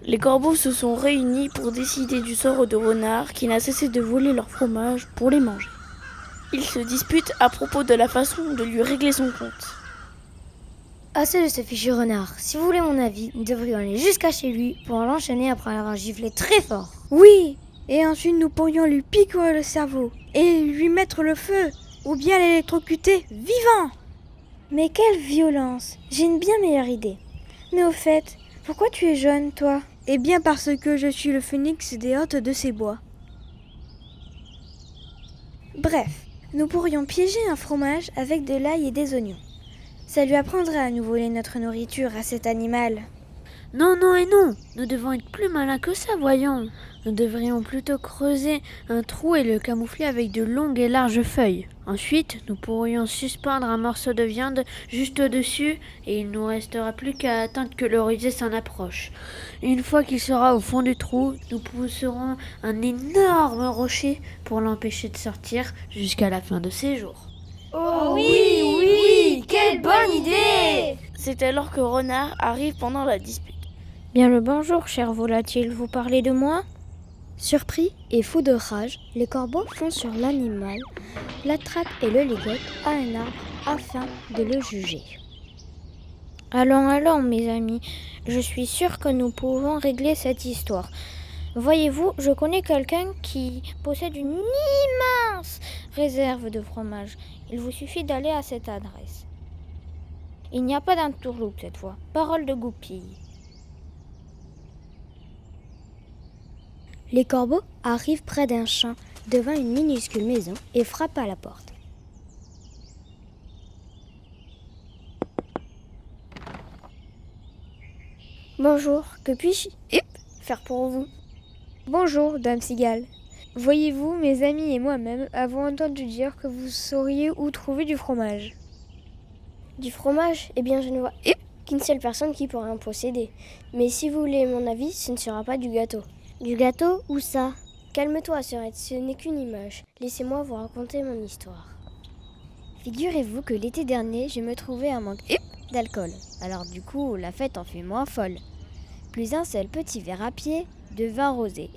Les corbeaux se sont réunis pour décider du sort de Renard qui n'a cessé de voler leur fromage pour les manger. Ils se disputent à propos de la façon de lui régler son compte. Assez de ce fichu renard. Si vous voulez mon avis, nous devrions aller jusqu'à chez lui pour l'enchaîner après l'avoir giflé très fort. Oui, et ensuite nous pourrions lui piquer le cerveau et lui mettre le feu, ou bien l'électrocuter vivant. Mais quelle violence! J'ai une bien meilleure idée. Mais au fait, pourquoi tu es jeune, toi? Eh bien parce que je suis le phénix des hôtes de ces bois. Bref, nous pourrions piéger un fromage avec de l'ail et des oignons. Ça lui apprendra à nous voler notre nourriture à cet animal. Non, non et non, nous devons être plus malins que ça, voyons. Nous devrions plutôt creuser un trou et le camoufler avec de longues et larges feuilles. Ensuite, nous pourrions suspendre un morceau de viande juste au-dessus et il nous restera plus qu'à attendre que le rusé s'en approche. Une fois qu'il sera au fond du trou, nous pousserons un énorme rocher pour l'empêcher de sortir jusqu'à la fin de ses jours. Oh oui, quelle bonne idée! C'est alors que Renard arrive pendant la dispute. Bien le bonjour, cher volatile, vous parlez de moi? Surpris et fou de rage, les corbeaux foncent sur l'animal, l'attrapent et le ligotent à un arbre afin de le juger. Allons, mes amis, je suis sûre que nous pouvons régler cette histoire. Voyez-vous, je connais quelqu'un qui possède une immense réserve de fromage. Il vous suffit d'aller à cette adresse. Il n'y a pas d'entourloupe cette fois, parole de goupille. Les corbeaux arrivent près d'un champ, devant une minuscule maison, et frappent à la porte. Bonjour, que puis-je faire pour vous? Bonjour, Dame Cigale. Voyez-vous, mes amis et moi-même avons entendu dire que vous sauriez où trouver du fromage. Du fromage? Eh bien, je ne vois qu'une seule personne qui pourrait en posséder. Mais si vous voulez mon avis, ce ne sera pas du gâteau. Du gâteau, où ça? Calme-toi, sœurette, ce n'est qu'une image. Laissez-moi vous raconter mon histoire. Figurez-vous que l'été dernier, je me trouvais à manque d'alcool. Alors du coup, la fête en fut moins folle. Plus un seul petit verre à pied de vin rosé.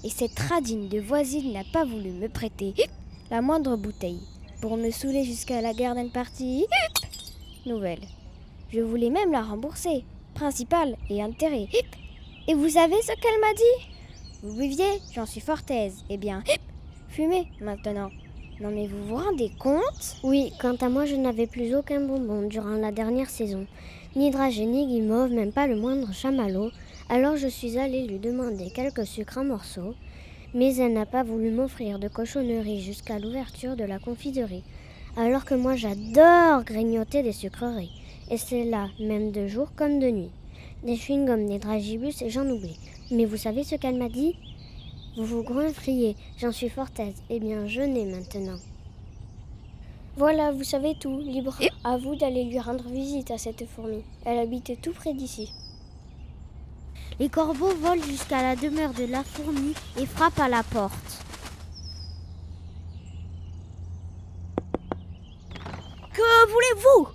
Et cette radine de voisine n'a pas voulu me prêter la moindre bouteille pour me saouler jusqu'à la garden party nouvelle. Je voulais même la rembourser, principal et intérêt. Et vous savez ce qu'elle m'a dit? Vous buviez, j'en suis fort aise. Eh bien, fumez maintenant. Non mais vous vous rendez compte? Oui, quant à moi, je n'avais plus aucun bonbon durant la dernière saison. Ni dragée, ni guimauve, même pas le moindre chamallow. Alors je suis allée lui demander quelques sucres en morceaux. Mais elle n'a pas voulu m'offrir de cochonnerie jusqu'à l'ouverture de la confiserie. Alors que moi j'adore grignoter des sucreries. Et c'est là, même de jour comme de nuit. Des chewing-gums, des dragibus et j'en oublie. Mais vous savez ce qu'elle m'a dit? Vous vous goinfriez, j'en suis fort aise. Eh bien, jeûnez maintenant. Voilà, vous savez tout. Libre à vous d'aller lui rendre visite à cette fourmi. Elle habite tout près d'ici. Les corbeaux volent jusqu'à la demeure de la fourmi et frappent à la porte. Que voulez-vous?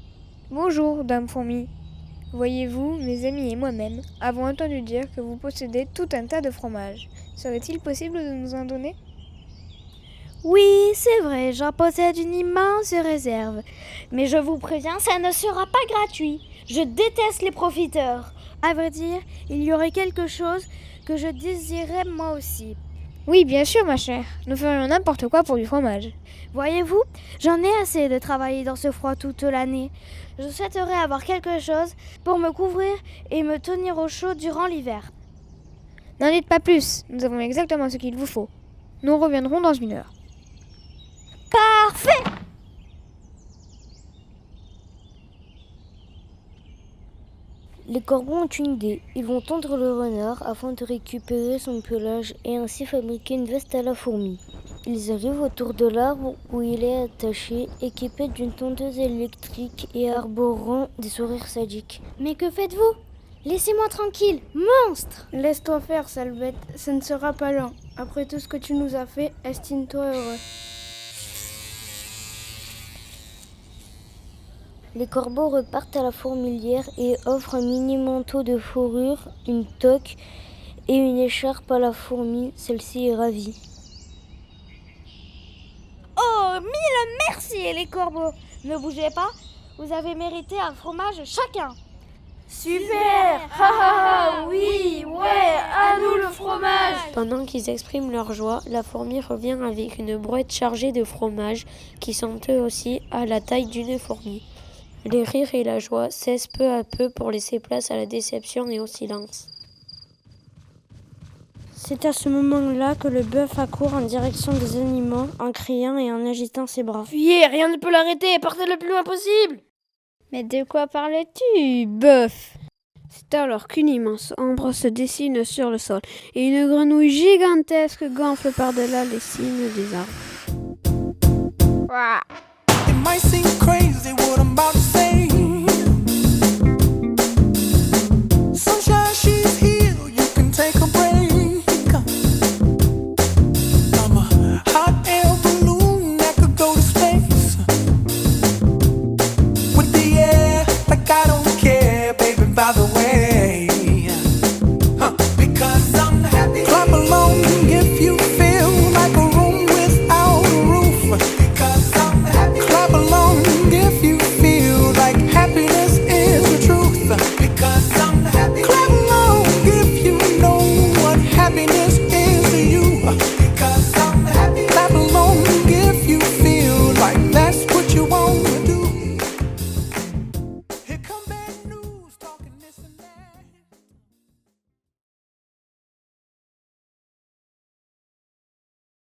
Bonjour, Dame Fourmi. Voyez-vous, mes amis et moi-même avons entendu dire que vous possédez tout un tas de fromages. Serait-il possible de nous en donner? Oui, c'est vrai, j'en possède une immense réserve. Mais je vous préviens, ça ne sera pas gratuit. Je déteste les profiteurs. À vrai dire, il y aurait quelque chose que je désirais moi aussi. Oui, bien sûr, ma chère. Nous ferions n'importe quoi pour du fromage. Voyez-vous, j'en ai assez de travailler dans ce froid toute l'année. Je souhaiterais avoir quelque chose pour me couvrir et me tenir au chaud durant l'hiver. N'en dites pas plus, nous avons exactement ce qu'il vous faut. Nous reviendrons dans 1 heure. Parfait! Les corbeaux ont une idée. Ils vont tondre le renard afin de récupérer son pelage et ainsi fabriquer une veste à la fourmi. Ils arrivent autour de l'arbre où il est attaché, équipé d'une tondeuse électrique et arborant des sourires sadiques. Mais que faites-vous? Laissez-moi tranquille, monstre! Laisse-toi faire, sale bête. Ce ne sera pas lent. Après tout ce que tu nous as fait, estime-toi heureux. Les corbeaux repartent à la fourmilière et offrent un mini manteau de fourrure, une toque et une écharpe à la fourmi. Celle-ci est ravie. Oh, mille merci les corbeaux. Ne bougez pas, vous avez mérité un fromage chacun. Super! Ah oui, ouais, à nous le fromage! Pendant qu'ils expriment leur joie, la fourmi revient avec une brouette chargée de fromage qui sont eux aussi à la taille d'une fourmi. Les rires et la joie cessent peu à peu pour laisser place à la déception et au silence. C'est à ce moment-là que le bœuf accourt en direction des animaux en criant et en agitant ses bras. Fuyez, rien ne peut l'arrêter, partez le plus loin possible! Mais de quoi parlais-tu, bœuf? C'est alors qu'une immense ombre se dessine sur le sol et une grenouille gigantesque gonfle par-delà les cimes des arbres. It might seem crazy what I'm about to say.